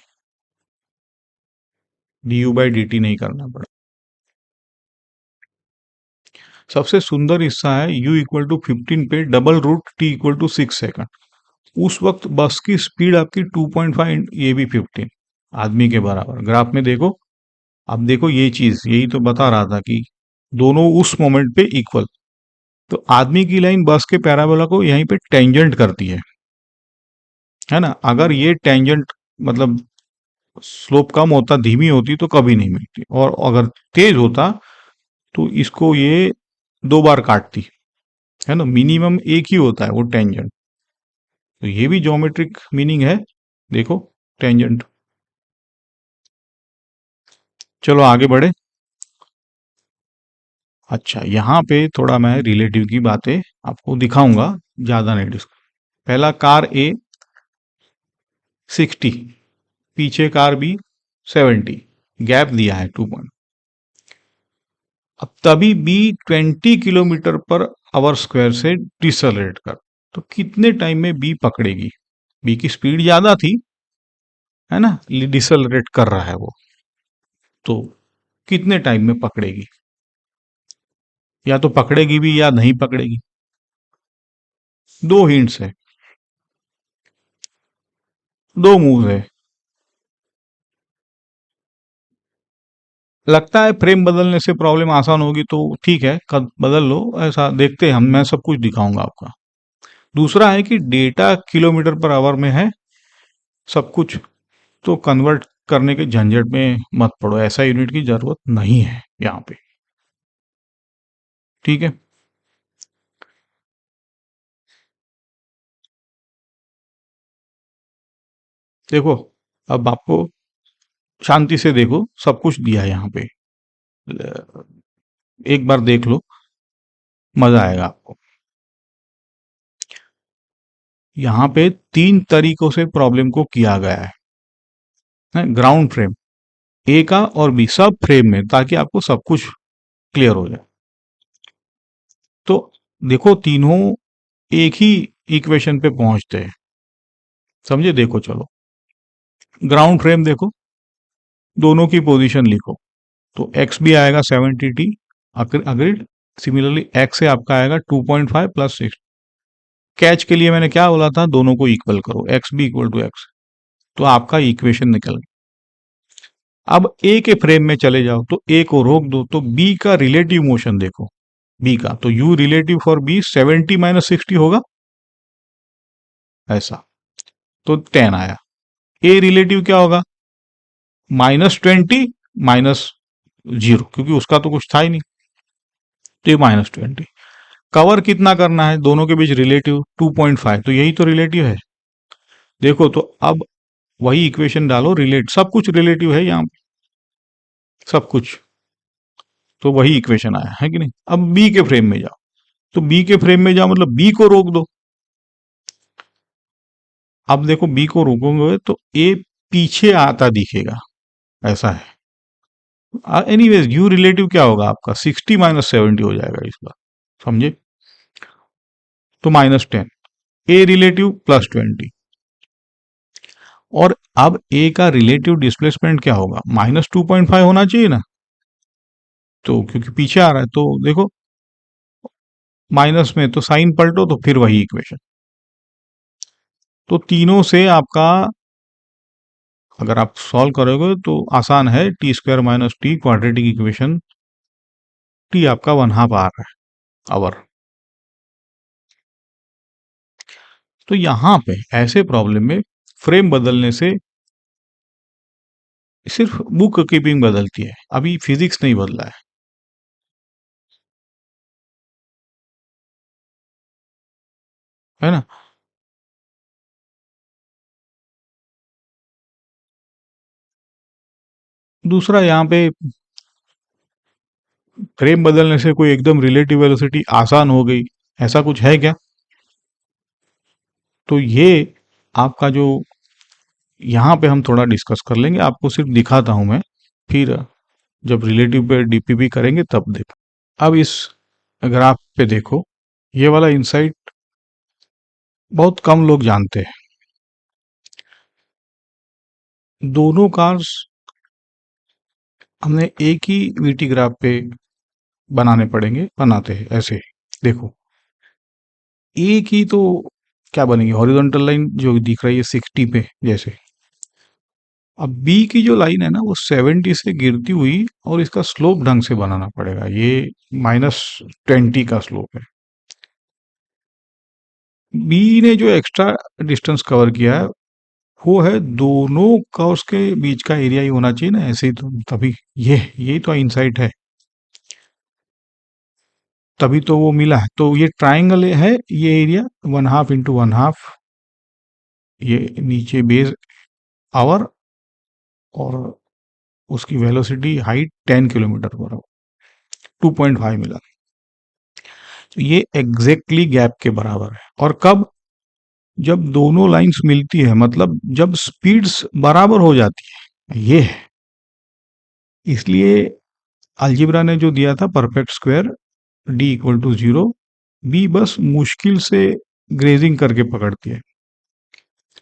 D you by D T नहीं करना पड़ा। सबसे सुंदर हिस्सा है u इक्वल टू 15 पे double root t equal to 6 second. उस वक्त बस की स्पीड आपकी 2.5, ये भी 15 आदमी के बराबर। ग्राफ में देखो, अब देखो ये चीज, यही तो बता रहा था कि दोनों उस मोमेंट पे इक्वल। तो आदमी की लाइन बस के पैराबोला को यहीं पे टेंजेंट करती है ना। अगर ये टेंजेंट मतलब स्लोप कम होता, धीमी होती, तो कभी नहीं मिलती, और अगर तेज होता तो इसको ये 2 बार काटती, है ना। मिनिमम एक ही होता है वो टेंजेंट। तो ये भी ज्योमेट्रिक मीनिंग है, देखो, टेंजेंट। चलो आगे बढ़े। अच्छा, यहाँ पे थोड़ा मैं रिलेटिव की बातें आपको दिखाऊंगा, ज्यादा नहीं डिस्क। पहला कार ए 60, पीछे कार बी 70, गैप दिया है 2 पॉइंट। अब तभी B 20 kilometre per hour square से डिसलरेट कर, तो कितने टाइम में बी पकड़ेगी। बी की स्पीड ज्यादा थी, है ना, डिसलरेट कर रहा है वो, तो कितने टाइम में पकड़ेगी, या तो पकड़ेगी भी या नहीं पकड़ेगी। दो हिंट्स है, दो मूव है। लगता है फ्रेम बदलने से प्रॉब्लम आसान होगी, तो ठीक है, कद बदल लो, ऐसा देखते हैं हम, मैं सब कुछ दिखाऊंगा आपका। दूसरा है कि डेटा किलोमीटर पर आवर में है, सब कुछ, तो कन्वर्ट करने के झंझट में मत पड़ो, ऐसा यूनिट की जरूरत नहीं है यहाँ पे। ठीक है। देखो, अब आपको शांति से देखो, सब कुछ दिया है यहाँ पे, एक बार देख लो, मजा आएगा आपको। यहाँ पे तीन तरीकों से प्रॉब्लम को किया गया है ग्राउंड फ्रेम, ए का और बी सब फ्रेम में, ताकि आपको सब कुछ क्लियर हो जाए। तो देखो, तीनों एक ही इक्वेशन पे पहुंचते हैं, समझे? देखो चलो, ग्राउंड फ्रेम देखो, दोनों की पोजीशन लिखो, तो एक्स भी आएगा 70t, अग्रीड। सिमिलरली एक्स से आपका आएगा 2.5 प्लस 6। कैच के लिए मैंने क्या बोला था, दोनों को इक्वल करो, एक्स भी इक्वल टू एक्स, तो आपका इक्वेशन निकल गया। अब ए के फ्रेम में चले जाओ, तो ए को रोक दो, तो बी का रिलेटिव मोशन देखो, बी का, तो u relative for B 70 minus 60 होगा, ऐसा, तो 10 आया। ए रिलेटिव क्या होगा, -20 माइनस 0, क्योंकि उसका तो कुछ था ही नहीं, तो ये -20। कवर कितना करना है दोनों के बीच रिलेटिव, 2.5, तो यही तो रिलेटिव है। देखो, तो अब वही इक्वेशन डालो, रिलेट, सब कुछ रिलेटिव है यहाँ पे, सब कुछ, तो वही इक्वेशन आया है कि नहीं। अब बी के फ्रेम में जाओ, तो बी के फ्रेम में जाओ मतलब बी को रोक दो। अब देखो, बी को रोकोगे तो ए पीछे आता दिखेगा, ऐसा है। एनीवेज यू रिलेटिव क्या होगा आपका, 60 माइनस 70 हो जाएगा इस बार, समझे? तो -10, ए रिलेटिव +20, और अब ए का रिलेटिव डिस्प्लेसमेंट क्या होगा, -2.5 होना चाहिए ना, तो क्योंकि पीछे आ रहा है, तो देखो माइनस में तो साइन पलटो, तो फिर वही इक्वेशन। तो तीनों से आपका, अगर आप सॉल्व करोगे तो आसान है, T square minus T quadratic equation, T आपका 1/2 आ रहा है आवर। तो यहां पे ऐसे प्रॉब्लम में फ्रेम बदलने से सिर्फ बुक कीपिंग बदलती है, अभी फिजिक्स नहीं बदला है ना। दूसरा, यहाँ पे फ्रेम बदलने से कोई एकदम रिलेटिव वेलोसिटी आसान हो गई, ऐसा कुछ है क्या? तो ये आपका जो, यहाँ पे हम थोड़ा डिस्कस कर लेंगे, आपको सिर्फ दिखाता हूं मैं, फिर जब रिलेटिव पे डीपीपी करेंगे तब देखो। अब इस ग्राफ पे देखो, ये वाला इंसाइट बहुत कम लोग जानते हैं। दोनों कार्स हमने एक ही वीटी ग्राफ पे बनाने पड़ेंगे, बनाते हैं ऐसे, देखो एक ही तो क्या बनेगी, हॉरिजॉन्टल लाइन जो दिख रही है 60 पे जैसे। अब बी की जो लाइन है ना, वो 70 से गिरती हुई, और इसका स्लोप ढंग से बनाना पड़ेगा, ये -20 का स्लोप है। बी ने जो एक्स्ट्रा डिस्टेंस कवर किया है, वो है दोनों कर्व्स के बीच का एरिया ही होना चाहिए ना, ऐसे ही तो, तभी यही तो इनसाइट है, तभी तो वो मिला है। तो ये ट्राइंगल है, ये एरिया 1/2 इंटू 1/2, ये नीचे बेस आवर, और उसकी velocity height 10 kilometre per our, 2.5 मिला, तो ये एग्जैक्टली गैप के बराबर है। और कब, जब दोनों लाइंस मिलती है, मतलब जब स्पीड्स बराबर हो जाती है, ये है। इसलिए अलजिब्रा ने जो दिया था perfect square d equal to 0, B बस मुश्किल से ग्रेजिंग करके पकड़ती है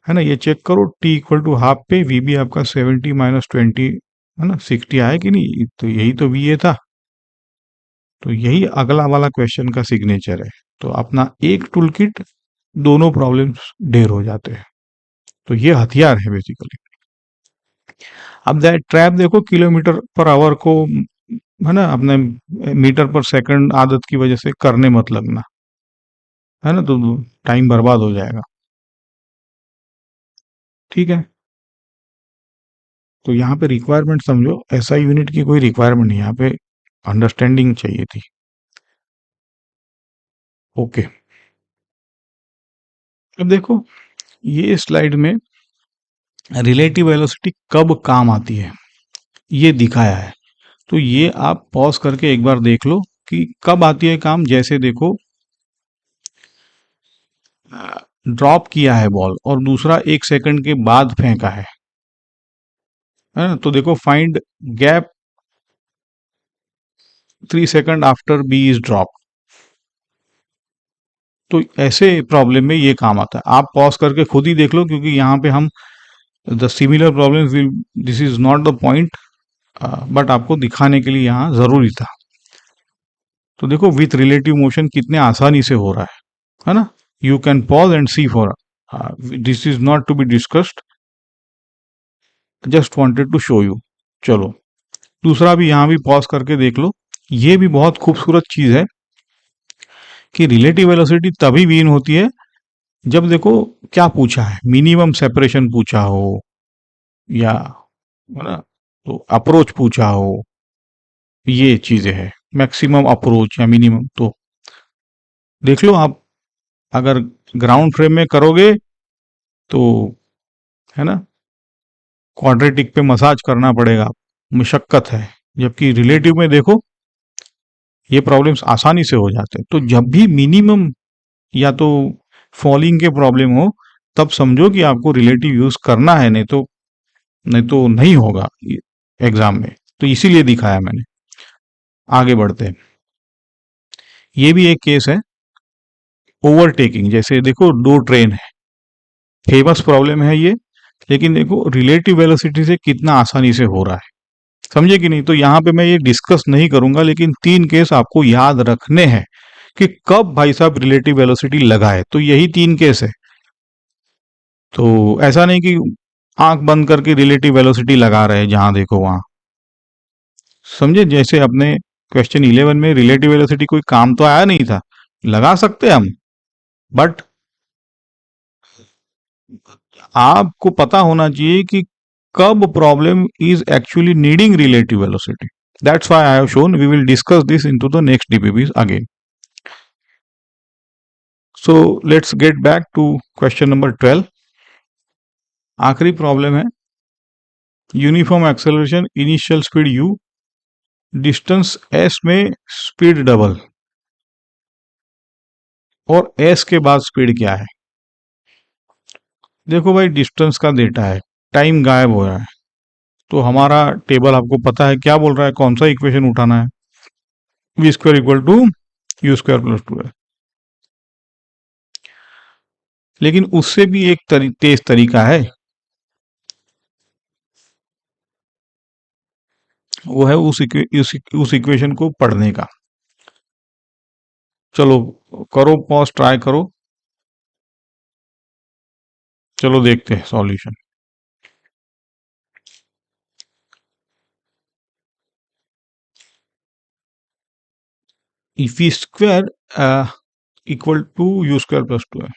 ना। ये चेक करो, टी इक्वल टू हाफ पे वी बी आपका 70 माइनस 20 है ना, 60 आया कि नहीं, तो यही तो वी ए था। तो यही अगला वाला क्वेश्चन का सिग्नेचर है। तो अपना एक टूल किट, दोनों प्रॉब्लम्स ढेर हो जाते हैं, तो ये हथियार है बेसिकली। अब दैट ट्रैप देखो, किलोमीटर पर आवर को, है ना, अपने मीटर पर सेकंड आदत की वजह से करने मत लगना, है ना, तो टाइम बर्बाद हो जाएगा। ठीक है, तो यहाँ पे रिक्वायरमेंट समझो, एसआई यूनिट की कोई रिक्वायरमेंट नहीं, यहाँ पे अंडरस्टैंडिंग चाहिए थी। ओके, अब देखो ये स्लाइड में रिलेटिव वेलोसिटी कब काम आती है ये दिखाया है। तो ये आप पॉज करके एक बार देख लो कि कब आती है काम। जैसे देखो, ड्रॉप किया है बॉल और दूसरा 1 सेकंड के बाद फेंका है ना, तो देखो find gap 3 second after B is drop. तो ऐसे प्रॉब्लम में ये काम आता है। आप पॉज करके खुद ही देख लो, क्योंकि यहाँ पे हम the similar problem will, this is not the point, but आपको दिखाने के लिए यहाँ जरूरी था। तो देखो विथ रिलेटिव मोशन कितने आसानी से हो रहा है ना। You can pause and see for, this is not to be discussed, just wanted to show you. चलो दूसरा भी यहाँ भी पॉज करके देख लो। ये भी बहुत खूबसूरत चीज है कि रिलेटिव वेलोसिटी तभी वीन होती है जब देखो क्या पूछा है, मिनिमम सेपरेशन पूछा हो या, है ना, तो अप्रोच पूछा हो, ये चीजें है, मैक्सिमम अप्रोच या मिनिमम। तो देख लो आप, अगर ग्राउंड फ्रेम में करोगे तो, है ना, क्वाड्रेटिक पे मसाज करना पड़ेगा, मुशक्कत है। जबकि रिलेटिव में देखो ये प्रॉब्लम्स आसानी से हो जाते हैं। तो जब भी मिनिमम या तो फॉलिंग के प्रॉब्लम हो, तब समझो कि आपको रिलेटिव यूज करना है, नहीं तो नहीं होगा एग्जाम में। तो इसीलिए दिखाया मैंने। आगे बढ़ते हैं। ये भी एक केस है, ओवरटेकिंग। जैसे देखो दो ट्रेन है, फेमस प्रॉब्लम है ये, लेकिन देखो रिलेटिव वेलोसिटी से कितना आसानी से हो रहा है, समझे कि नहीं। तो यहाँ पे मैं ये डिस्कस नहीं करूंगा, लेकिन 3 केस आपको याद रखने हैं कि कब भाई साहब रिलेटिव वेलोसिटी लगाए। तो यही 3 केस है। तो ऐसा नहीं कि आंख बंद करके रिलेटिव वेलोसिटी लगा रहे हैं जहां देखो वहां, समझे। जैसे अपने क्वेश्चन 11 में रिलेटिव वेलोसिटी कोई काम तो आया नहीं था, लगा सकते हम, बट आपको पता होना चाहिए कि कब problem is actually needing relative velocity. That's why I have shown, we will discuss this into the next DPBs again. So let's get back to question number 12। आखिरी प्रॉब्लम है, uniform acceleration, initial speed u, distance s में स्पीड डबल, और s के बाद स्पीड क्या है। देखो भाई डिस्टेंस का डेटा है, टाइम गायब हो रहा है, तो हमारा टेबल आपको पता है क्या बोल रहा है, कौन सा इक्वेशन उठाना है, v square equal to u square plus 2 है। लेकिन उससे भी एक तेज तरीका है, वो है उस इक्वेशन को पढ़ने का। चलो करो पॉज, ट्राई करो, चलो देखते हैं solution. V square equal to u square plus 2 है।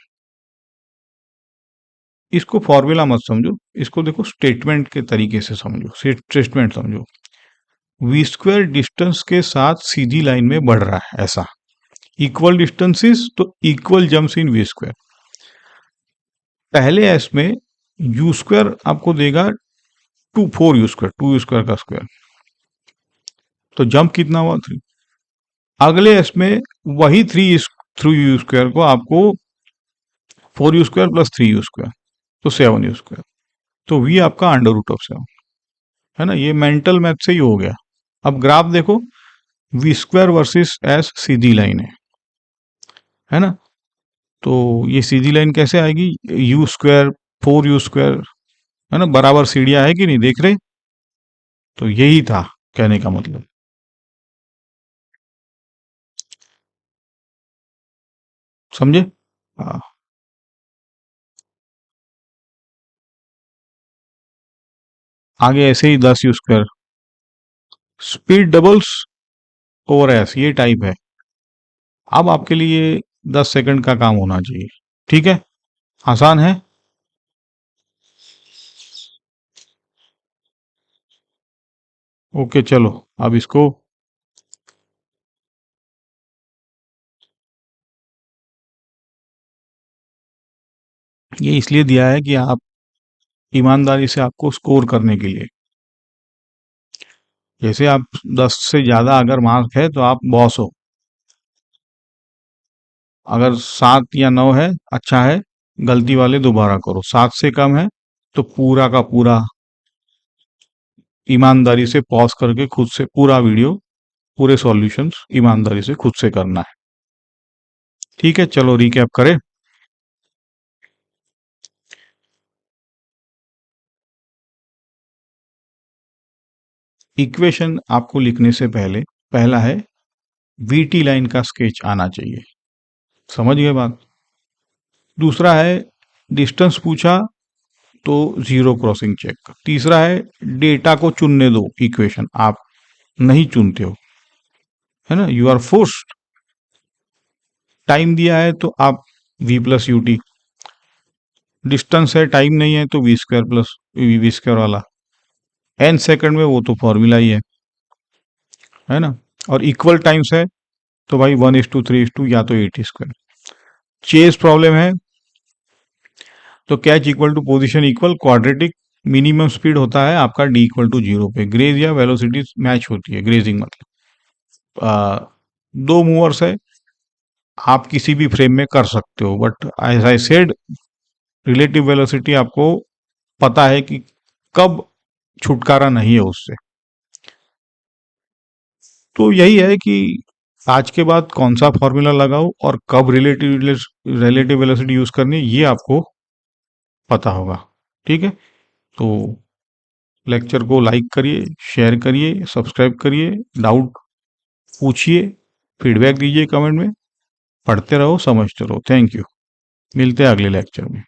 इसको फॉर्मूला मत समझो, इसको देखो स्टेटमेंट के तरीके से समझो, स्टेटमेंट समझो। वी स्क्वायर डिस्टेंस के साथ सीधी लाइन में बढ़ रहा है, ऐसा। इक्वल डिस्टेंसेस तो equal jumps in v square. पहले एस में यू स्क्वायर आपको देगा 4 यू स्क्वायर, 2 यू स्क्वायर का स्क्वायर, तो जंप कितना हुआ 3। अगले एस में वही 3 यू स्क्वायर को आपको 4 u square plus 3 you square, तो 7 यू स्क्वायर, तो वी आपका √7, है ना। ये मेंटल मैथ से ही हो गया। अब ग्राफ देखो, वी स्क्वायर वर्सेस एस सीधी लाइन है ना। तो ये सीधी लाइन कैसे आएगी, यू स्क्वायर 4 यू स्क्वायर, है ना, बराबर सीढ़ियां है कि नहीं, देख रहे। तो यही था कहने का मतलब। समझे। हाँ, आगे ऐसे ही 10 you square, speed doubles over S, ये टाइप है। अब आपके लिए 10 सेकंड का काम होना चाहिए, ठीक है, आसान है। ओके, चलो अब इसको ये इसलिए दिया है कि आप ईमानदारी से आपको स्कोर करने के लिए, जैसे आप 10 से ज़्यादा अगर मार्क है तो आप बॉस हो, अगर 7 या 9 है अच्छा है, गलती वाले दोबारा करो, 7 से कम है तो पूरा का पूरा ईमानदारी से पॉज करके खुद से पूरा वीडियो, पूरे सॉल्यूशंस ईमानदारी से खुद से करना है। ठीक है, चलो रिकैप करें। इक्वेशन आपको लिखने से पहले पहला है वीटी लाइन का स्केच आना चाहिए, समझ गए बात। दूसरा है डिस्टेंस पूछा तो जीरो क्रॉसिंग चेक। तीसरा है डेटा को चुनने दो, इक्वेशन आप नहीं चुनते हो, है ना, यू आर फोर्स्ड। टाइम दिया है तो आप v plus u t, distance है टाइम नहीं है तो v square plus v square वाला, एन सेकंड में वो तो फॉर्मूला ही है ना। और इक्वल टाइम्स है तो भाई 1:3:2 या तो 8 स्क्वायर। चेस प्रॉब्लम है तो catch equal to position equal quadratic, minimum speed होता है आपका डी इक्वल टू जीरो पे, ग्रेज या वेलोसिटी मैच होती है, ग्रेजिंग मतलब दो मूवर्स है, आप किसी भी फ्रेम में कर सकते हो, but as I said relative velocity आपको पता है कि कब छुटकारा नहीं है उससे। तो यही है कि आज के बाद कौन सा फॉर्मूला लगाओ और कब रिलेटिव वेलोसिटी यूज करनी है ये आपको पता होगा। ठीक है, तो लेक्चर को लाइक करिए, शेयर करिए, सब्सक्राइब करिए, डाउट पूछिए, फीडबैक दीजिए कमेंट में, पढ़ते रहो समझते रहो। थैंक यू, मिलते हैं अगले लेक्चर में।